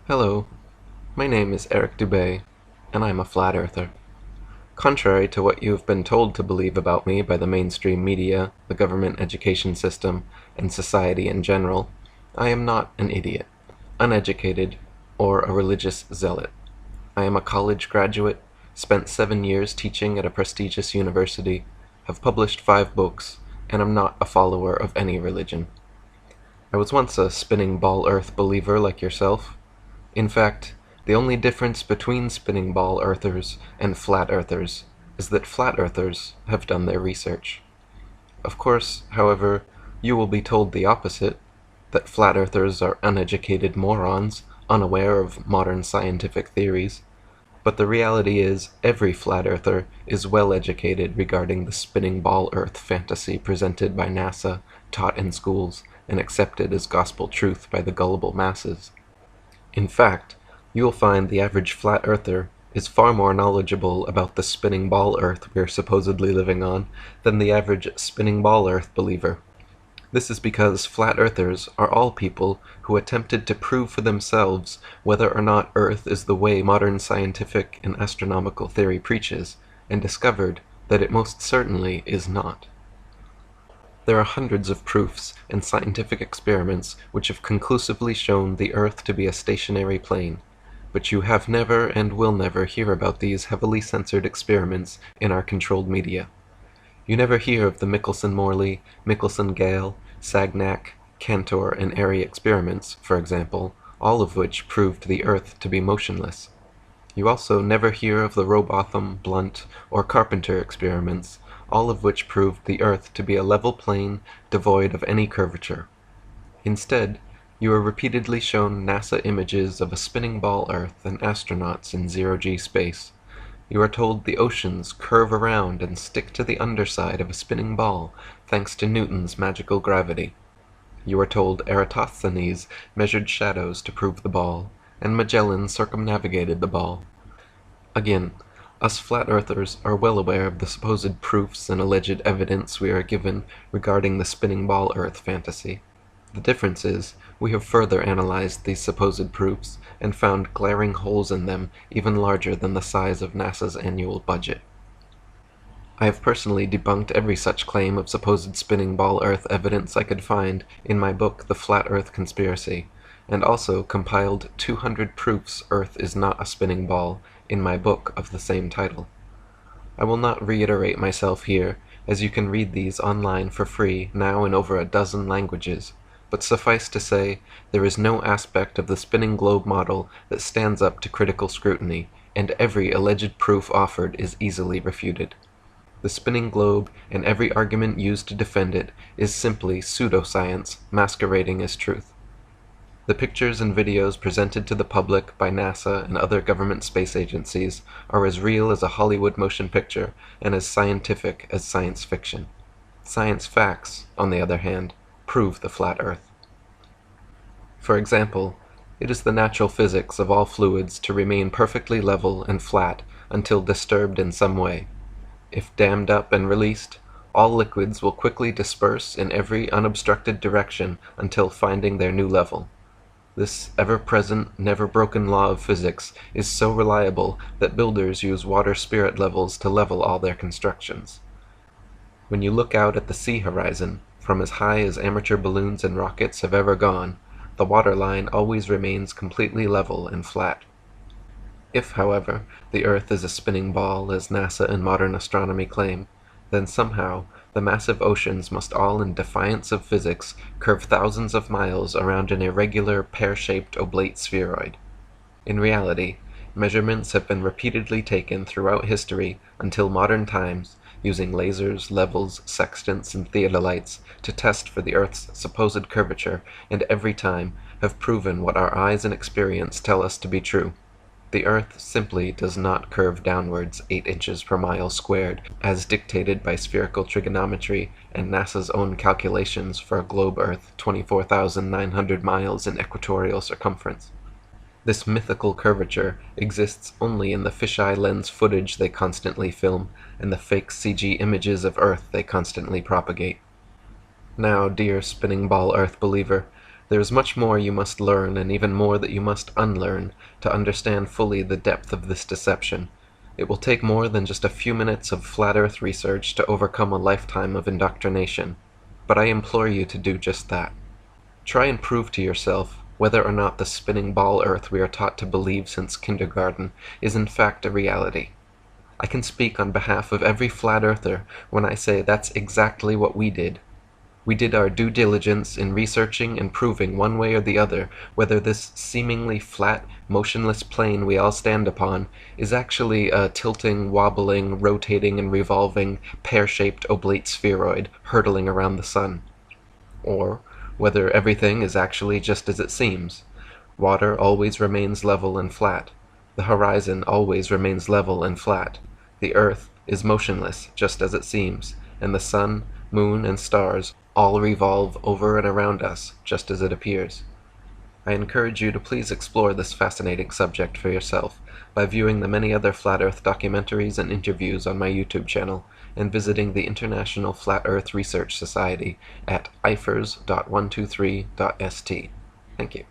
Hello, my name is Eric Dubay, and I'm a flat earther. Contrary to what you have been told to believe about me by the mainstream media, the government education system, and society in general, I am not an idiot, uneducated, or a religious zealot. I am a college graduate, spent 7 years teaching at a prestigious university, have published 5 books, and am not a follower of any religion. I was once a spinning ball earth believer like yourself. In fact, the only difference between spinning ball earthers and flat earthers is that flat earthers have done their research. Of course, however, you will be told the opposite, that flat earthers are uneducated morons, unaware of modern scientific theories. But the reality is, every flat earther is well educated regarding the spinning ball earth fantasy presented by NASA, taught in schools, and accepted as gospel truth by the gullible masses. In fact, you will find the average flat earther is far more knowledgeable about the spinning ball earth we're supposedly living on than the average spinning ball earth believer. This is because flat earthers are all people who attempted to prove for themselves whether or not Earth is the way modern scientific and astronomical theory preaches, and discovered that it most certainly is not. There are hundreds of proofs and scientific experiments which have conclusively shown the Earth to be a stationary plane, but you have never and will never hear about these heavily censored experiments in our controlled media. You never hear of the Michelson-Morley, Michelson-Gale, Sagnac, Cantor, and Airy experiments, for example, all of which proved the Earth to be motionless. You also never hear of the Robotham, Blunt, or Carpenter experiments, all of which proved the Earth to be a level plane devoid of any curvature. Instead, you are repeatedly shown NASA images of a spinning ball Earth and astronauts in zero-G space. You are told the oceans curve around and stick to the underside of a spinning ball thanks to Newton's magical gravity. You are told Eratosthenes measured shadows to prove the ball, and Magellan circumnavigated the ball. Again, us flat earthers are well aware of the supposed proofs and alleged evidence we are given regarding the spinning ball Earth fantasy. The difference is, we have further analyzed these supposed proofs and found glaring holes in them even larger than the size of NASA's annual budget. I have personally debunked every such claim of supposed spinning ball Earth evidence I could find in my book The Flat Earth Conspiracy, and also compiled 200 proofs Earth is not a spinning ball in my book of the same title. I will not reiterate myself here, as you can read these online for free now in over a dozen languages, but suffice to say, there is no aspect of the spinning globe model that stands up to critical scrutiny, and every alleged proof offered is easily refuted. The spinning globe and every argument used to defend it is simply pseudoscience masquerading as truth. The pictures and videos presented to the public by NASA and other government space agencies are as real as a Hollywood motion picture and as scientific as science fiction. Science facts, on the other hand, prove the flat Earth. For example, it is the natural physics of all fluids to remain perfectly level and flat until disturbed in some way. If dammed up and released, all liquids will quickly disperse in every unobstructed direction until finding their new level. This ever-present, never-broken law of physics is so reliable that builders use water spirit levels to level all their constructions. When you look out at the sea horizon, from as high as amateur balloons and rockets have ever gone, the waterline always remains completely level and flat. If, however, the Earth is a spinning ball, as NASA and modern astronomy claim, then somehow the massive oceans must all in defiance of physics curve thousands of miles around an irregular, pear-shaped oblate spheroid. In reality, measurements have been repeatedly taken throughout history until modern times, using lasers, levels, sextants, and theodolites to test for the Earth's supposed curvature, and every time have proven what our eyes and experience tell us to be true. The Earth simply does not curve downwards 8 inches per mile squared, as dictated by spherical trigonometry and NASA's own calculations for a globe Earth 24,900 miles in equatorial circumference. This mythical curvature exists only in the fisheye lens footage they constantly film and the fake CG images of Earth they constantly propagate. Now, dear spinning ball Earth believer, There is much more you must learn, and even more that you must unlearn, to understand fully the depth of this deception. It will take more than just a few minutes of flat Earth research to overcome a lifetime of indoctrination, but I implore you to do just that. Try and prove to yourself whether or not the spinning ball Earth we are taught to believe since kindergarten is in fact a reality. I can speak on behalf of every flat earther when I say that's exactly what we did. We did our due diligence in researching and proving one way or the other whether this seemingly flat, motionless plane we all stand upon is actually a tilting, wobbling, rotating, and revolving, pear-shaped oblate spheroid hurtling around the sun. Or whether everything is actually just as it seems. Water always remains level and flat. The horizon always remains level and flat. The earth is motionless, just as it seems, and the sun, moon, and stars all revolve over and around us, just as it appears. I encourage you to please explore this fascinating subject for yourself by viewing the many other Flat Earth documentaries and interviews on my YouTube channel, and visiting the International Flat Earth Research Society at ifers.123.st. Thank you.